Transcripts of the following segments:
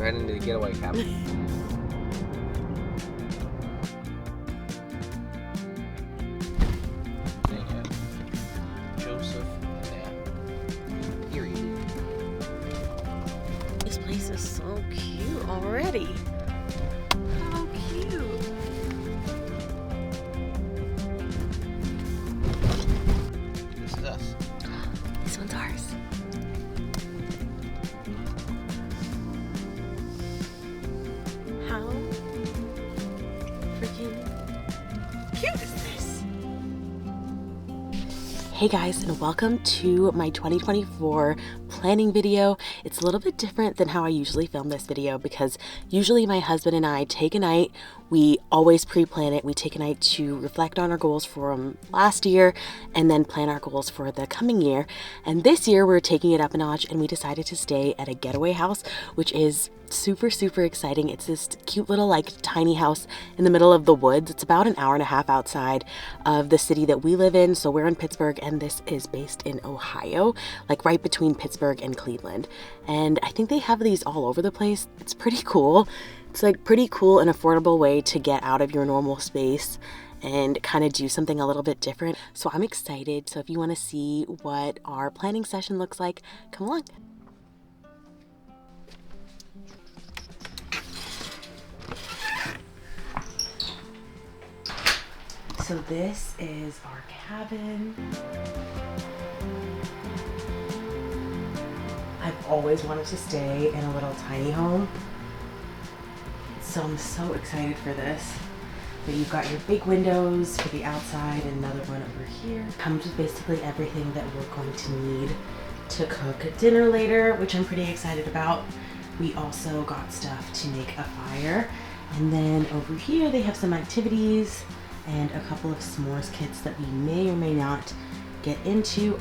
right into the getaway cabin. Joseph and Period. This place is so cute already. How cute. This is us. This one's ours. How freaking cute is this? Hey guys, and welcome to my 2024 planning video. It's a little bit different than how I usually film this video because usually my husband and I take a night. We always pre-plan it. We take a night to reflect on our goals from last year and then plan our goals for the coming year. And this year we're taking it up a notch and we decided to stay at a getaway house, which is super exciting. It's this cute little like tiny house in the middle of the woods. It's about an hour and a half outside of the city that we live in. So we're in Pittsburgh and this is based in Ohio, like right between Pittsburgh and Cleveland. And I think they have these all over the place. It's pretty cool. It's like pretty cool and affordable way to get out of your normal space and kind of do something a little bit different. So I'm excited. So if you want to see what our planning session looks like, come along. So this is our cabin. I've always wanted to stay in a little tiny home. So I'm so excited for this. But you've got your big windows for the outside and another one over here. Comes with basically everything that we're going to need to cook dinner later, which I'm pretty excited about. We also got stuff to make a fire. And then over here they have some activities and a couple of s'mores kits that we may or may not get into.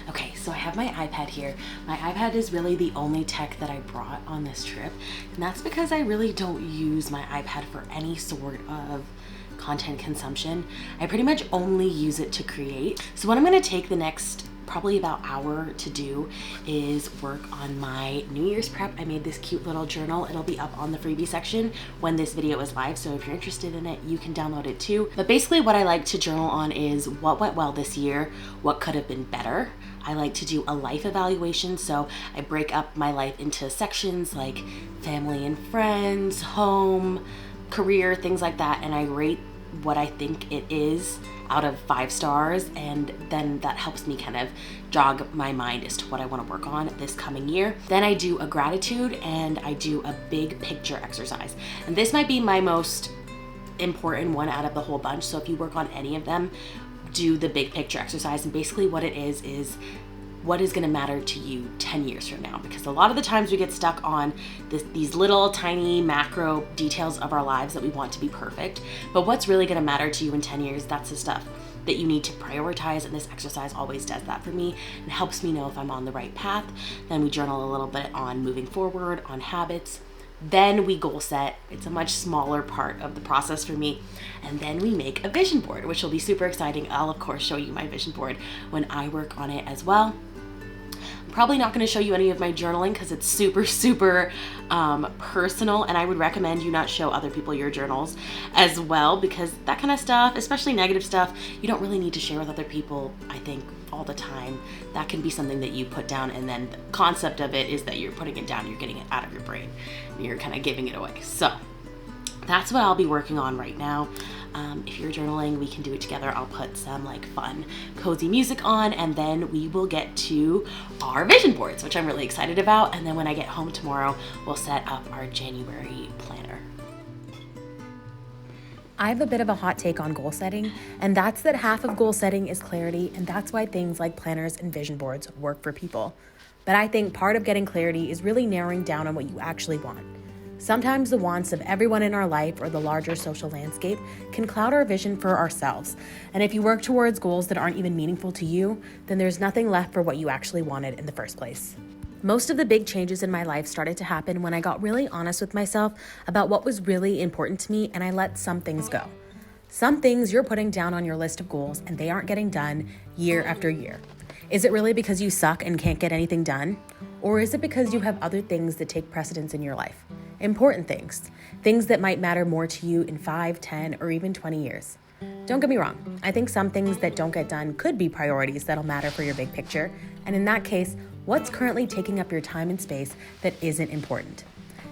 Okay, so I have my iPad here. My iPad is really the only tech that I brought on this trip, and that's because I really don't use my iPad for any sort of content consumption. I pretty much only use it to create. So what I'm gonna take the next probably about hour to do is work on my New Year's prep. I made this cute little journal. It'll be up on the freebie section when this video is live, so if you're interested in it, you can download it too. But basically what I like to journal on is what went well this year, what could have been better. I like to do a life evaluation, so I break up my life into sections like family and friends, home, career, things like that, and I rate what I think it is out of 5 stars, and then that helps me kind of jog my mind as to what I want to work on this coming year. Then I do a gratitude and I do a big picture exercise, and this might be my most important one out of the whole bunch. So if you work on any of them, do the big picture exercise, and basically what it is what is going to matter to you 10 years from now, because a lot of the times we get stuck on these little tiny macro details of our lives that we want to be perfect, but what's really going to matter to you in 10 years, that's the stuff that you need to prioritize, and this exercise always does that for me and helps me know if I'm on the right path. Then we journal a little bit on moving forward, on habits. Then we goal set. It's a much smaller part of the process for me. And then we make a vision board, which will be super exciting. I'll of course show you my vision board when I work on it as well. I'm probably not going to show you any of my journaling because it's super personal, and I would recommend you not show other people your journals as well, because that kind of stuff, especially negative stuff, you don't really need to share with other people, I think, all the time. That can be something that you put down, and then the concept of it is that you're putting it down, you're getting it out of your brain, and you're kind of giving it away. So that's what I'll be working on right now. If you're journaling, we can do it together. I'll put some like fun, cozy music on, and then we will get to our vision boards, which I'm really excited about. And then when I get home tomorrow, we'll set up our January planner. I have a bit of a hot take on goal setting, and that's that half of goal setting is clarity, and that's why things like planners and vision boards work for people. But I think part of getting clarity is really narrowing down on what you actually want. Sometimes the wants of everyone in our life or the larger social landscape can cloud our vision for ourselves. And if you work towards goals that aren't even meaningful to you, then there's nothing left for what you actually wanted in the first place. Most of the big changes in my life started to happen when I got really honest with myself about what was really important to me, and I let some things go. Some things you're putting down on your list of goals and they aren't getting done year after year. Is it really because you suck and can't get anything done? Or is it because you have other things that take precedence in your life? Important things. Things that might matter more to you in 5, 10, or even 20 years. Don't get me wrong. I think some things that don't get done could be priorities that'll matter for your big picture. And in that case, what's currently taking up your time and space that isn't important?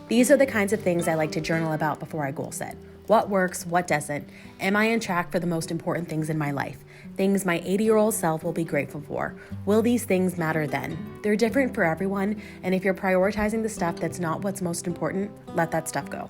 These are the kinds of things I like to journal about before I goal set. What works, what doesn't? Am I on track for the most important things in my life? Things my 80-year-old self will be grateful for. Will these things matter then? They're different for everyone, and if you're prioritizing the stuff that's not what's most important, let that stuff go.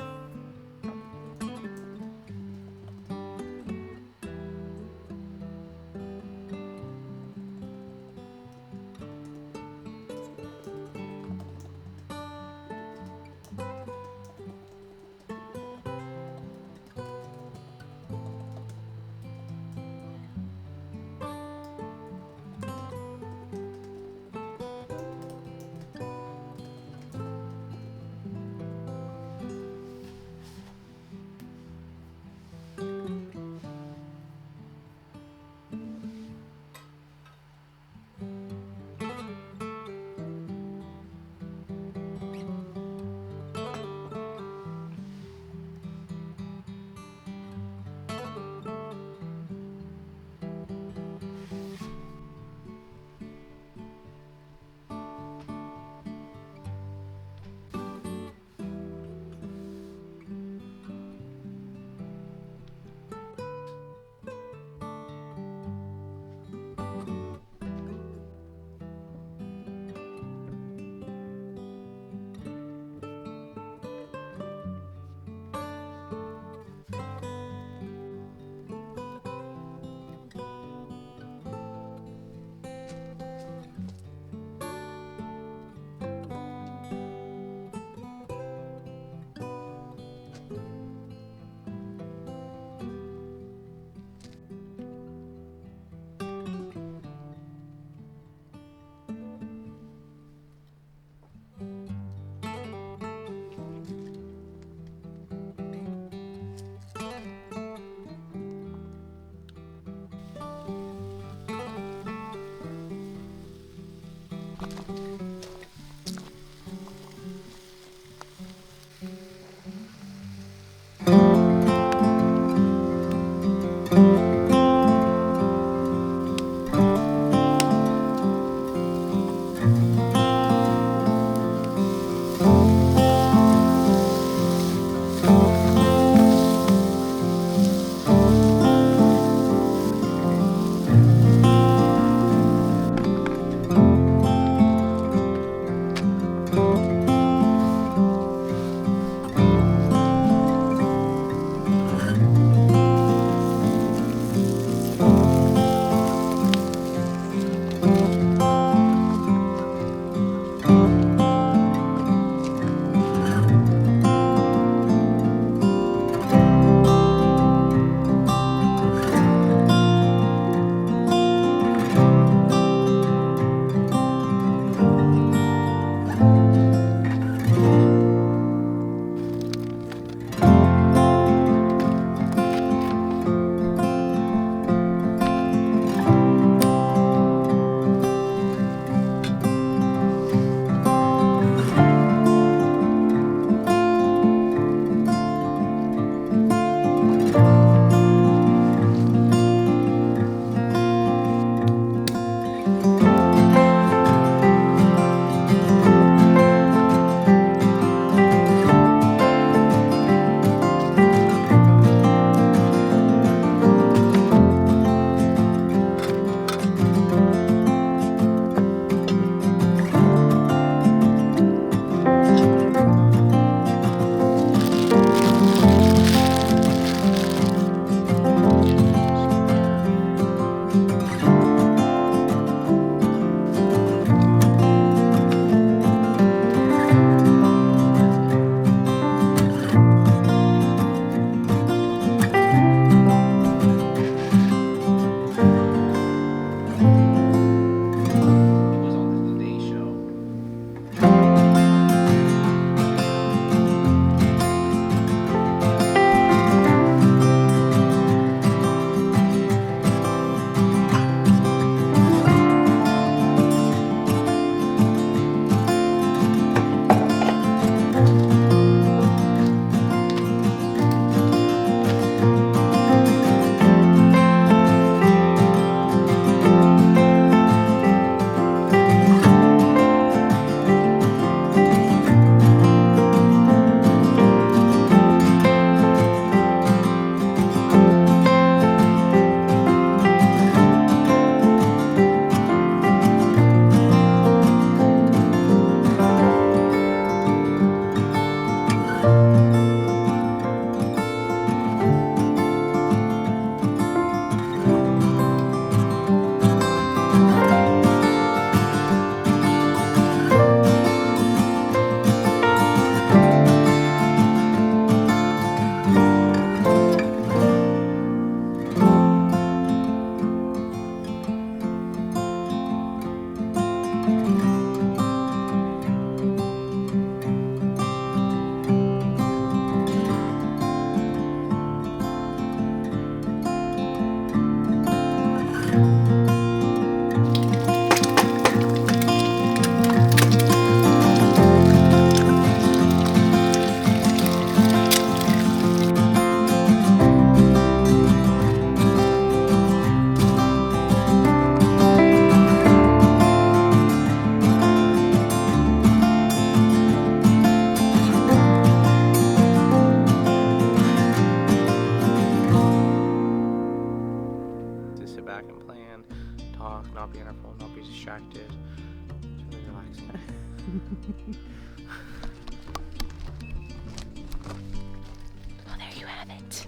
Oh, there you have it.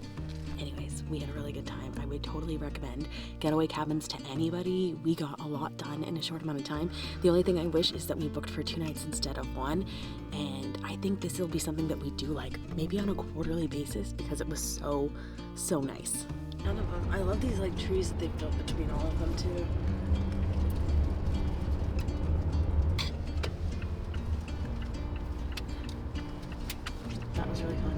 Anyways, we had a really good time. I would totally recommend Getaway Cabins to anybody. We got a lot done in a short amount of time. The only thing I wish is that we booked for 2 nights instead of 1. And I think this will be something that we do like maybe on a quarterly basis because it was so nice. None of them. I love these like trees that they've built between all of them too. That was really fun.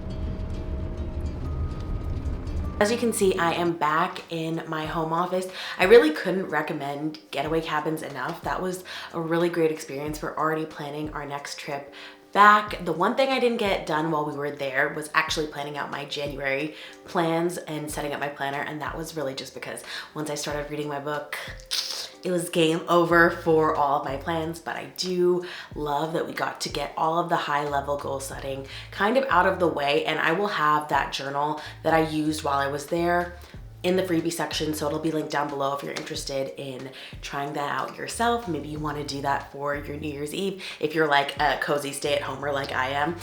As you can see, I am back in my home office. I really couldn't recommend Getaway Cabins enough. That was a really great experience. We're already planning our next trip back. The one thing I didn't get done while we were there was actually planning out my January plans and setting up my planner, and that was really just because once I started reading my book, it was game over for all of my plans. But I do love that we got to get all of the high level goal setting kind of out of the way, and I will have that journal that I used while I was there in the freebie section, so it'll be linked down below if you're interested in trying that out yourself. Maybe you want to do that for your New Year's Eve if you're like a cozy stay-at-homer like I am.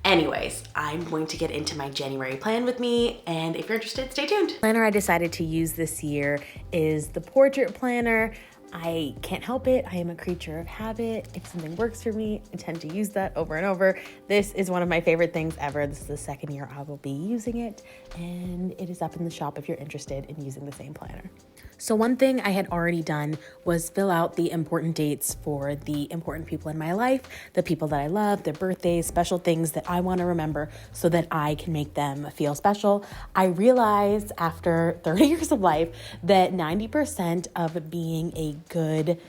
Anyways, I'm going to get into my January plan with me, and if you're interested, stay tuned. The planner I decided to use this year is the portrait planner. I can't help it. I am a creature of habit. If something works for me, I tend to use that over and over. This is one of my favorite things ever. This is the second year I will be using it, and it is up in the shop if you're interested in using the same planner. So one thing I had already done was fill out the important dates for the important people in my life, the people that I love, their birthdays, special things that I want to remember so that I can make them feel special. I realized after 30 years of life that 90% of being a good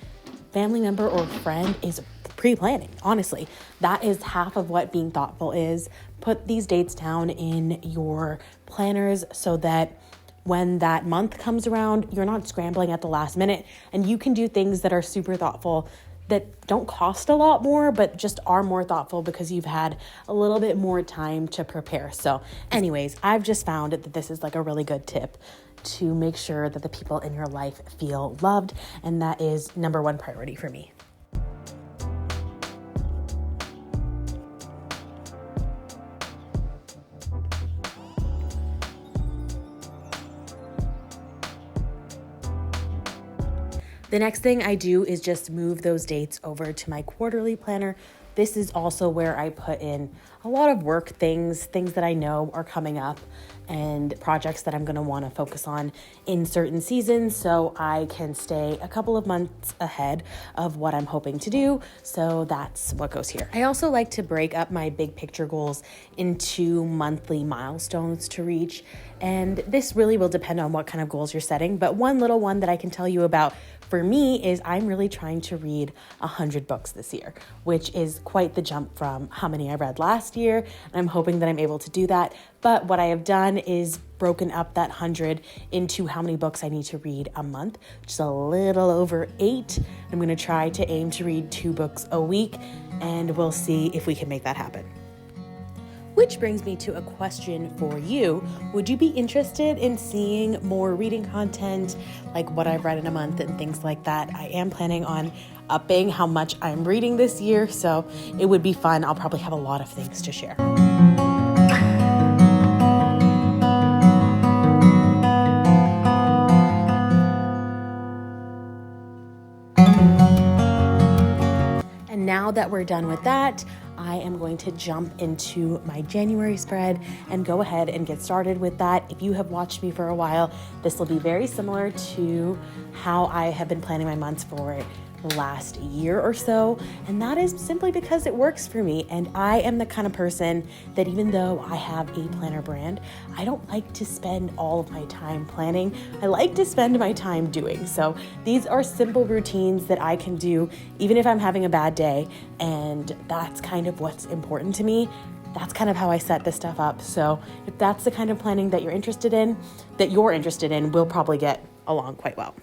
family member or friend is pre-planning. Honestly, that is half of what being thoughtful is. Put these dates down in your planners so that when that month comes around, you're not scrambling at the last minute, and you can do things that are super thoughtful that don't cost a lot more, but just are more thoughtful because you've had a little bit more time to prepare. So anyways, I've just found that this is like a really good tip to make sure that the people in your life feel loved, and that is number one priority for me. The next thing I do is just move those dates over to my quarterly planner. This is also where I put in a lot of work things that I know are coming up and projects that I'm going to want to focus on in certain seasons, so I can stay a couple of months ahead of what I'm hoping to do. So that's what goes here. I also like to break up my big picture goals into monthly milestones to reach. And this really will depend on what kind of goals you're setting. But one little one that I can tell you about for me is I'm really trying to read 100 books this year, which is quite the jump from how many I read last year. And I'm hoping that I'm able to do that. But what I have done is broken up that 100 into how many books I need to read a month, just a little over 8. I'm going to try to aim to read 2 books a week, and we'll see if we can make that happen. Which brings me to a question for you. Would you be interested in seeing more reading content, like what I've read in a month and things like that? I am planning on upping how much I'm reading this year, so it would be fun. I'll probably have a lot of things to share. And now that we're done with that, I am going to jump into my January spread and go ahead and get started with that. If you have watched me for a while, this will be very similar to how I have been planning my months for the last year or so, and that is simply because it works for me. And I am the kind of person that even though I have a planner brand, I don't like to spend all of my time planning. I like to spend my time doing. So these are simple routines that I can do even if I'm having a bad day, and that's kind of what's important to me. That's kind of how I set this stuff up. So if that's the kind of planning that you're interested in, we'll probably get along quite well.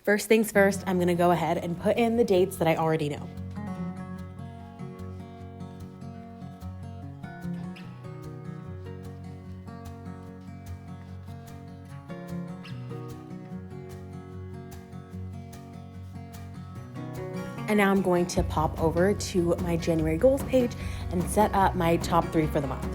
First things first, I'm going to go ahead and put in the dates that I already know. And now I'm going to pop over to my January goals page and set up my top 3 for the month.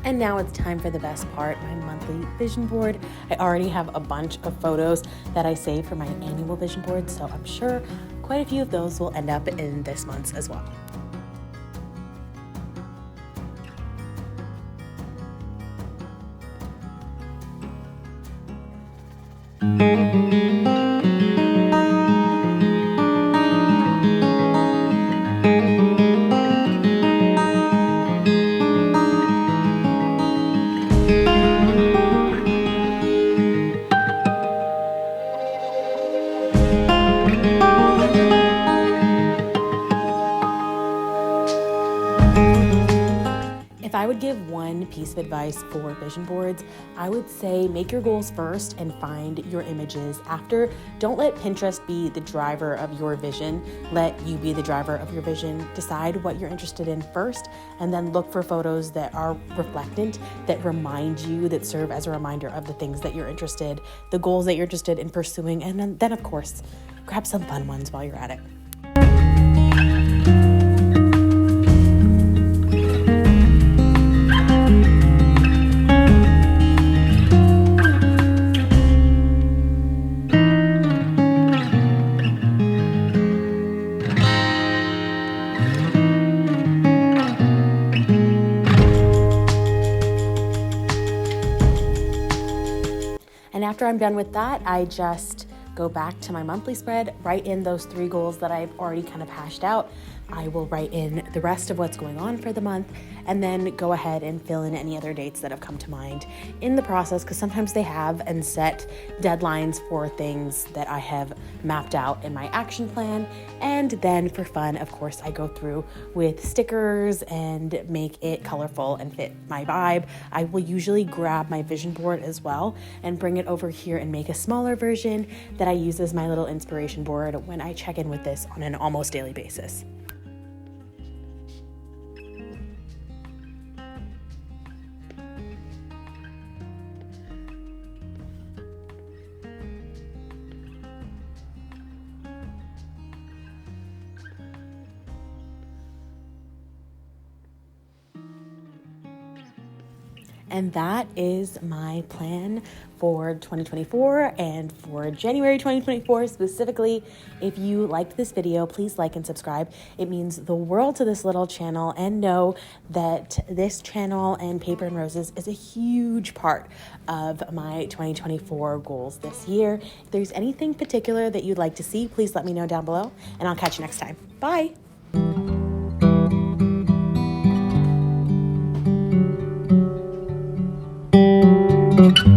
And now it's time for the best part, my monthly vision board. I already have a bunch of photos that I save for my annual vision board, so I'm sure quite a few of those will end up in this month's as well. If I would give one piece of advice for vision boards, I would say make your goals first and find your images after. Don't let Pinterest be the driver of your vision. Let you be the driver of your vision. Decide what you're interested in first, and then look for photos that are reflectant, that remind you, that serve as a reminder of the things that you're interested, the goals that you're interested in pursuing, and then of course, grab some fun ones while you're at it. And after I'm done with that, I just go back to my monthly spread, write in those 3 goals that I've already kind of hashed out. I will write in the rest of what's going on for the month, and then go ahead and fill in any other dates that have come to mind in the process, because sometimes they have, and set deadlines for things that I have mapped out in my action plan. And then for fun, of course, I go through with stickers and make it colorful and fit my vibe. I will usually grab my vision board as well and bring it over here and make a smaller version that I use as my little inspiration board when I check in with this on an almost daily basis. And that is my plan for 2024 and for January 2024 specifically. If you liked this video, please like and subscribe. It means the world to this little channel, and know that this channel and Paper and Roses is a huge part of my 2024 goals this year. If there's anything particular that you'd like to see, please let me know down below, and I'll catch you next time. Bye. Thank you.